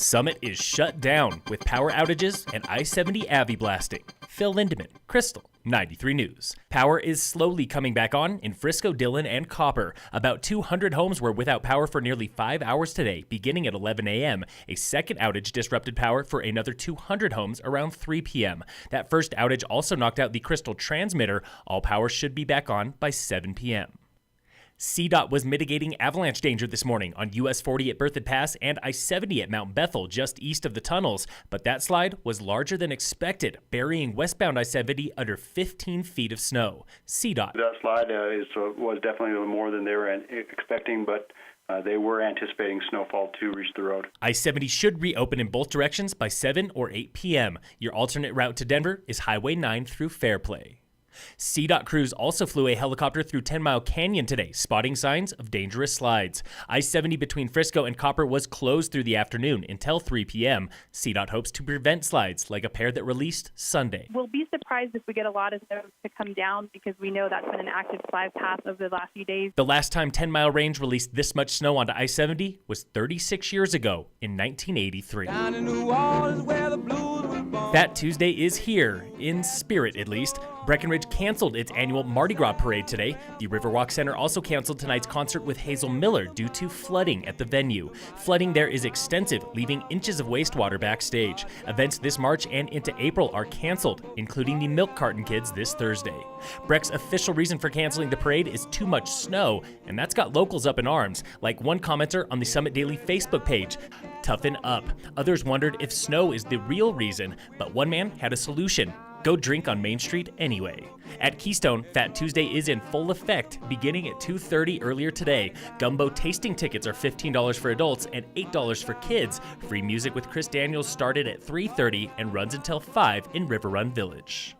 Summit is shut down with power outages and I-70 AVI blasting. Phil Lindemann, Krystal, 93 News. Power is slowly coming back on in Frisco, Dillon, and Copper. About 200 homes were without power for nearly 5 hours today, beginning at 11 a.m. A second outage disrupted power for another 200 homes around 3 p.m. That first outage also knocked out the Krystal transmitter. All power should be back on by 7 p.m. CDOT was mitigating avalanche danger this morning on US 40 at Berthoud Pass and I-70 at Mount Bethel, just east of the tunnels. But that slide was larger than expected, burying westbound I-70 under 15 feet of snow. CDOT. That slide was definitely more than they were expecting, but they were anticipating snowfall to reach the road. I-70 should reopen in both directions by 7 or 8 p.m. Your alternate route to Denver is Highway 9 through Fairplay. CDOT crews also flew a helicopter through Tenmile Canyon today, spotting signs of dangerous slides. I-70 between Frisco and Copper was closed through the afternoon until 3 p.m. CDOT hopes to prevent slides like a pair that released Sunday. We'll be surprised if we get a lot of snow to come down because we know that's been an active slide path over the last few days. The last time 10 Mile Range released this much snow onto I-70 was 36 years ago in 1983. That Tuesday is here, in spirit at least. Breckenridge canceled its annual Mardi Gras parade today. The Riverwalk Center also canceled tonight's concert with Hazel Miller due to flooding at the venue. Flooding there is extensive, leaving inches of wastewater backstage. Events this March and into April are canceled, including the Milk Carton Kids this Thursday. Breck's official reason for canceling the parade is too much snow, and that's got locals up in arms, like one commenter on the Summit Daily Facebook page. Toughen up. Others wondered if snow is the real reason, but one man had a solution. Go drink on Main Street anyway. At Keystone, Fat Tuesday is in full effect, beginning at 2:30 earlier today. Gumbo tasting tickets are $15 for adults and $8 for kids. Free music with Chris Daniels started at 3:30 and runs until 5 in River Run Village.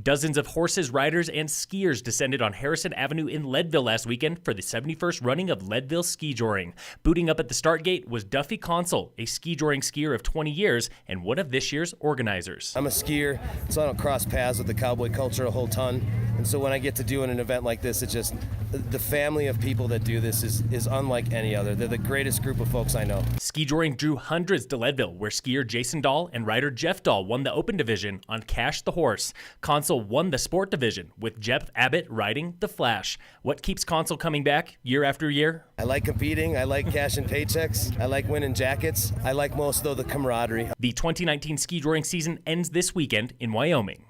Dozens of horses, riders, and skiers descended on Harrison Avenue in Leadville last weekend for the 71st running of Leadville Skijoring. Booting up at the start gate was Duffy Consul, a skijoring skier of 20 years and one of this year's organizers. I'm a skier, so I don't cross paths with the cowboy culture a whole ton. And so when I get to do an event like this, it's just the family of people that do this is unlike any other. They're the greatest group of folks I know. Skijoring drew hundreds to Leadville, where skier Jason Dahl and rider Jeff Dahl won the open division on Cash the Horse. Consul won the sport division, with Jeff Abbott riding the Flash. What keeps Consul coming back year after year? I like competing, I like cashing paychecks, I like winning jackets, I like most though the camaraderie. The 2019 skijoring season ends this weekend in Wyoming.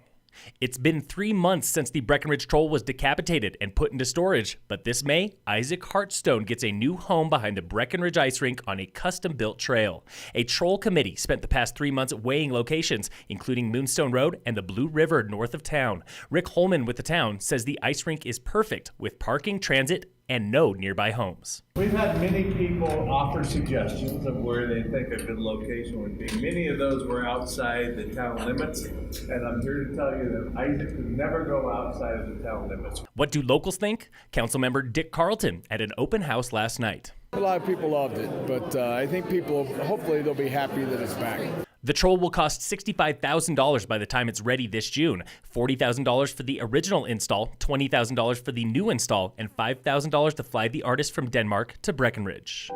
It's been 3 months since the Breckenridge Troll was decapitated and put into storage, but this May, Isaac Hartstone gets a new home behind the Breckenridge Ice Rink on a custom-built trail. A troll committee spent the past 3 months weighing locations, including Moonstone Road and the Blue River north of town. Rick Holman with the town says the ice rink is perfect with parking, transit, and no nearby homes. We've had many people offer suggestions of where they think a good location would be. Many of those were outside the town limits, and I'm here to tell you that Isaac could never go outside of the town limits. What do locals think? Councilmember Dick Carlton at an open house last night. A lot of people loved it, but I think people, hopefully they'll be happy that it's back. The Troll will cost $65,000 by the time it's ready this June. $40,000 for the original install, $20,000 for the new install, and $5,000 to fly the artist from Denmark to Breckenridge.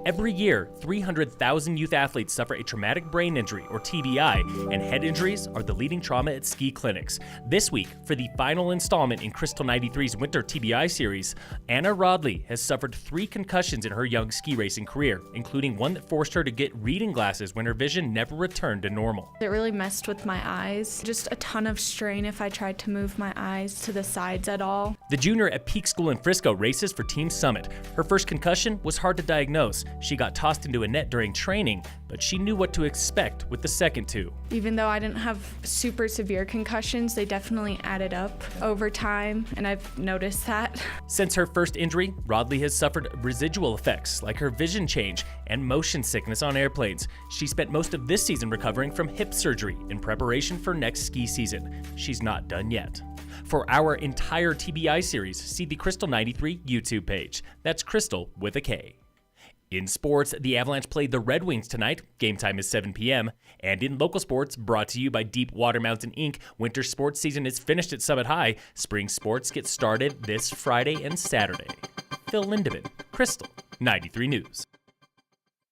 Every year, 300,000 youth athletes suffer a traumatic brain injury, or TBI, and head injuries are the leading trauma at ski clinics. This week, for the final installment in Krystal 93's Winter TBI Series, Anna Rodli has suffered 3 concussions in her young ski racing career, including one that forced her to get reading glasses when her vision never returned to normal. It really messed with my eyes. Just a ton of strain if I tried to move my eyes to the sides at all. The junior at Peak School in Frisco races for Team Summit. Her first concussion was hard to diagnose. She got tossed into a net during training, but she knew what to expect with the second 2. Even though I didn't have super severe concussions, they definitely added up over time, and I've noticed that. Since her first injury, Rodli has suffered residual effects like her vision change and motion sickness on airplanes. She spent most of this season recovering from hip surgery in preparation for next ski season. She's not done yet. For our entire TBI series, see the Krystal 93 YouTube page. That's Krystal with a K. In sports, the Avalanche played the Red Wings tonight. Game time is 7 p.m. And in local sports, brought to you by Deepwater Mountain Inc., winter sports season is finished at Summit High. Spring sports get started this Friday and Saturday. Phil Lindemann, Krystal, 93 News.